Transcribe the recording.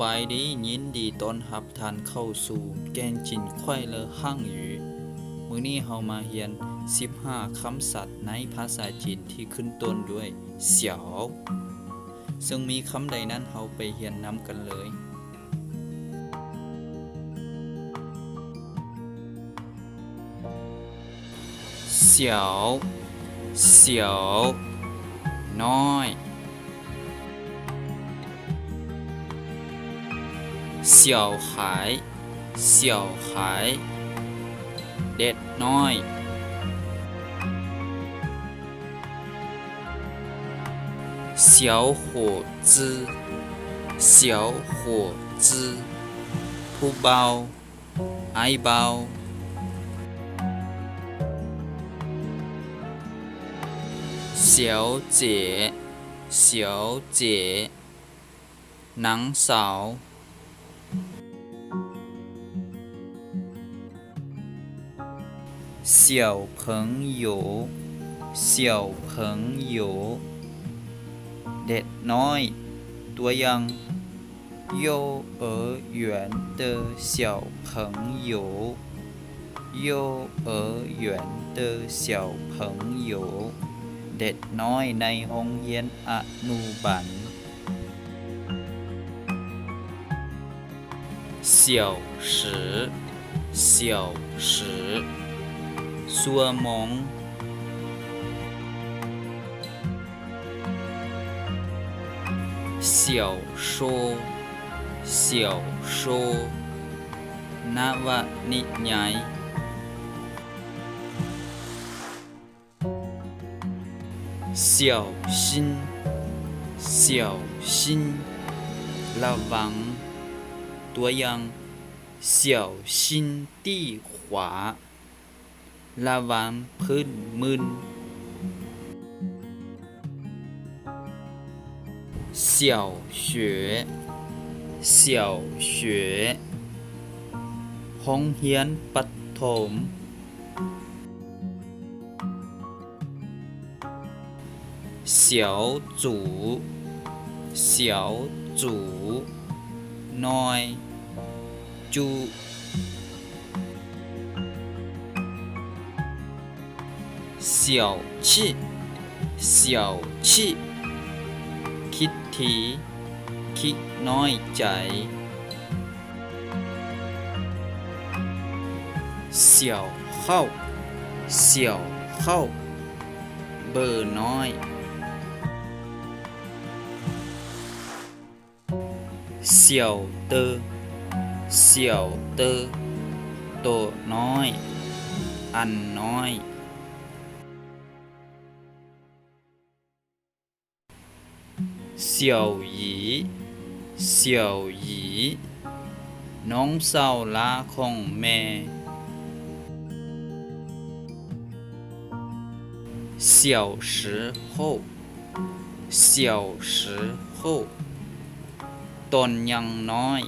บายดียินดีต้อนรับท่านเข้าสู่แกงจินควายเลอห้างหยูมื้อนี้เฮามาเรียน15คำศัพท์ในภาษาจีนที่ขึ้นต้นด้วยเสี่ยวซึ่งมีคำใดนั้นเฮาไปเรียนนำกันเลยเสี่ยวเสี่ยวน้อย小孩小孩เด็กน้อย小伙子小伙子ผู้เบาไอเบา小姐小姐นางสาว小朋友小朋友เด็กน้อยตัวอย่าง幼儿园的小朋友幼儿园的小朋友เด็กน้อยในโรงเรียนอนุบาล小时小时ซัวมง小说小说นวนิยาย小心小心ระวังตัวอย่าง小心地滑ระวังพื้นมึน小学小学โรงเรียนประถม小组小组น้อยจุ小气小气คิดทีคิดน้อยใจ小号小号เบอร์น้อย小的小的ตัวน้อยอันน้อย小姨小姨น้องสาวลาของแม่小时候小时候ตอนยังน้อย